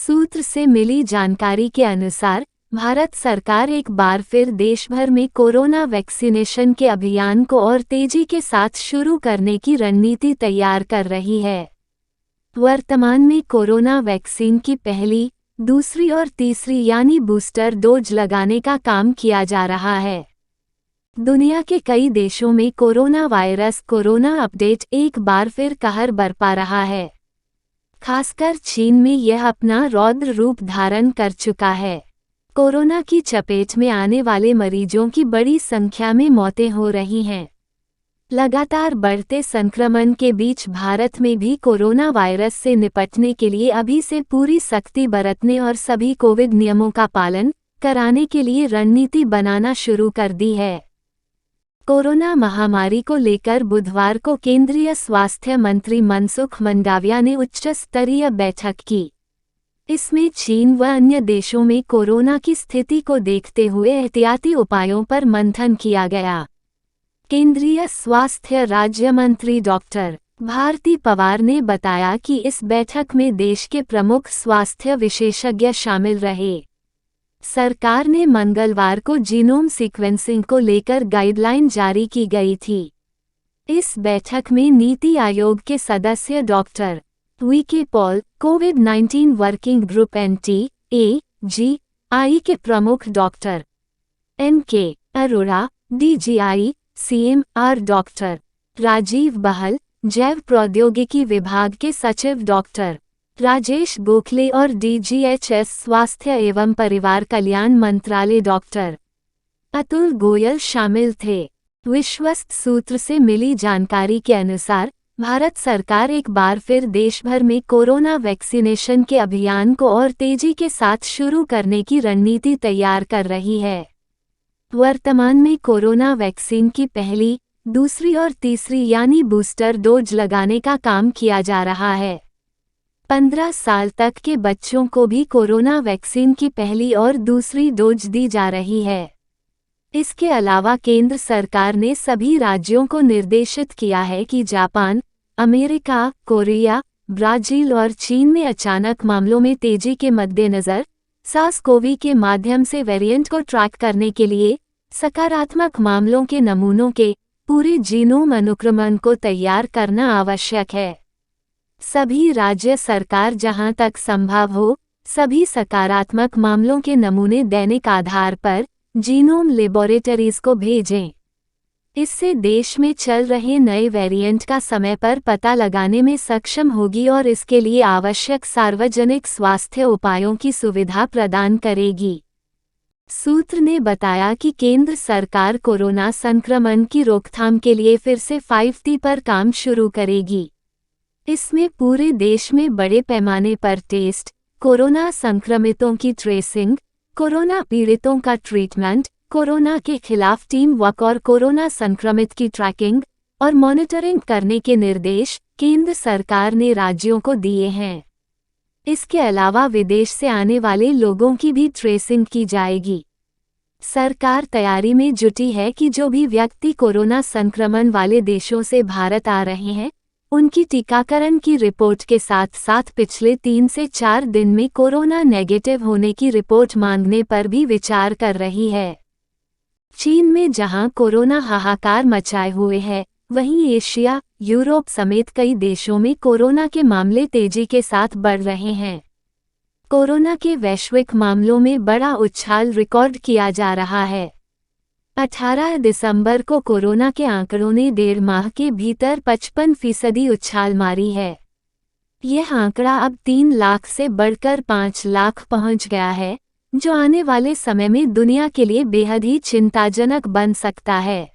सूत्र से मिली जानकारी के अनुसार भारत सरकार एक बार फिर देश भर में कोरोना वैक्सीनेशन के अभियान को और तेजी के साथ शुरू करने की रणनीति तैयार कर रही है। वर्तमान में कोरोना वैक्सीन की पहली, दूसरी और तीसरी यानी बूस्टर डोज लगाने का काम किया जा रहा है। दुनिया के कई देशों में कोरोना वायरस कोरोना अपडेट एक बार फिर कहर बरपा रहा है। खासकर चीन में यह अपना रौद्र रूप धारण कर चुका है। कोरोना की चपेट में आने वाले मरीजों की बड़ी संख्या में मौतें हो रही हैं। लगातार बढ़ते संक्रमण के बीच भारत में भी कोरोना वायरस से निपटने के लिए अभी से पूरी सख्ती बरतने और सभी कोविड नियमों का पालन कराने के लिए रणनीति बनाना शुरू कर दी है। कोरोना महामारी को लेकर बुधवार को केंद्रीय स्वास्थ्य मंत्री मनसुख मंडाविया ने उच्च स्तरीय बैठक की। इसमें चीन व अन्य देशों में कोरोना की स्थिति को देखते हुए एहतियाती उपायों पर मंथन किया गया। केंद्रीय स्वास्थ्य राज्य मंत्री डॉक्टर भारती पवार ने बताया कि इस बैठक में देश के प्रमुख स्वास्थ्य विशेषज्ञ शामिल रहे। सरकार ने मंगलवार को जीनोम सीक्वेंसिंग को लेकर गाइडलाइन जारी की गई थी। इस बैठक में नीति आयोग के सदस्य डॉक्टर वीके पॉल, कोविड-19 वर्किंग ग्रुप NTAGI के प्रमुख doctor NK Arora, DGI, CMR doctor Rajeev Bahl, जैव प्रौद्योगिकी विभाग के सचिव डॉक्टर राजेश गोखले और DGHS स्वास्थ्य एवं परिवार कल्याण मंत्रालय डॉक्टर अतुल गोयल शामिल थे। विश्वस्त सूत्र से मिली जानकारी के अनुसार भारत सरकार एक बार फिर देश भर में कोरोना वैक्सीनेशन के अभियान को और तेजी के साथ शुरू करने की रणनीति तैयार कर रही है। वर्तमान में कोरोना वैक्सीन की पहली, दूसरी और तीसरी यानी बूस्टर डोज लगाने का काम किया जा रहा है। 15 साल तक के बच्चों को भी कोरोना वैक्सीन की पहली और दूसरी डोज दी जा रही है। इसके अलावा केंद्र सरकार ने सभी राज्यों को निर्देशित किया है कि जापान, अमेरिका, कोरिया, ब्राजील और चीन में अचानक मामलों में तेजी के मद्देनज़र SARS-CoV के माध्यम से वेरिएंट को ट्रैक करने के लिए सकारात्मक मामलों के नमूनों के पूरे जीनोम अनुक्रमण को तैयार करना आवश्यक है। सभी राज्य सरकार जहां तक संभव हो सभी सकारात्मक मामलों के नमूने दैनिक आधार पर जीनोम लेबोरेटरीज को भेजें। इससे देश में चल रहे नए वेरिएंट का समय पर पता लगाने में सक्षम होगी और इसके लिए आवश्यक सार्वजनिक स्वास्थ्य उपायों की सुविधा प्रदान करेगी। सूत्र ने बताया कि केंद्र सरकार कोरोना संक्रमण की रोकथाम के लिए फिर से 5T पर काम शुरू करेगी। इसमें पूरे देश में बड़े पैमाने पर टेस्ट, कोरोना संक्रमितों की ट्रेसिंग, कोरोना पीड़ितों का ट्रीटमेंट, कोरोना के खिलाफ टीम वर्क और कोरोना संक्रमित की ट्रैकिंग और मॉनिटरिंग करने के निर्देश केंद्र सरकार ने राज्यों को दिए हैं। इसके अलावा विदेश से आने वाले लोगों की भी ट्रेसिंग की जाएगी। सरकार तैयारी में जुटी है कि जो भी व्यक्ति कोरोना संक्रमण वाले देशों से भारत आ रहे हैं, उनकी टीकाकरण की रिपोर्ट के साथ साथ पिछले 3 से 4 दिन में कोरोना नेगेटिव होने की रिपोर्ट मांगने पर भी विचार कर रही है। चीन में जहां कोरोना हाहाकार मचाए हुए है, वहीं एशिया, यूरोप समेत कई देशों में कोरोना के मामले तेजी के साथ बढ़ रहे हैं। कोरोना के वैश्विक मामलों में बड़ा उछाल रिकॉर्ड किया जा रहा है। 18 दिसंबर को कोरोना के आंकड़ों ने 1.5 माह के भीतर 55% उछाल मारी है। यह आंकड़ा अब 3 लाख से बढ़कर 5 लाख पहुंच गया है, जो आने वाले समय में दुनिया के लिए बेहद ही चिंताजनक बन सकता है।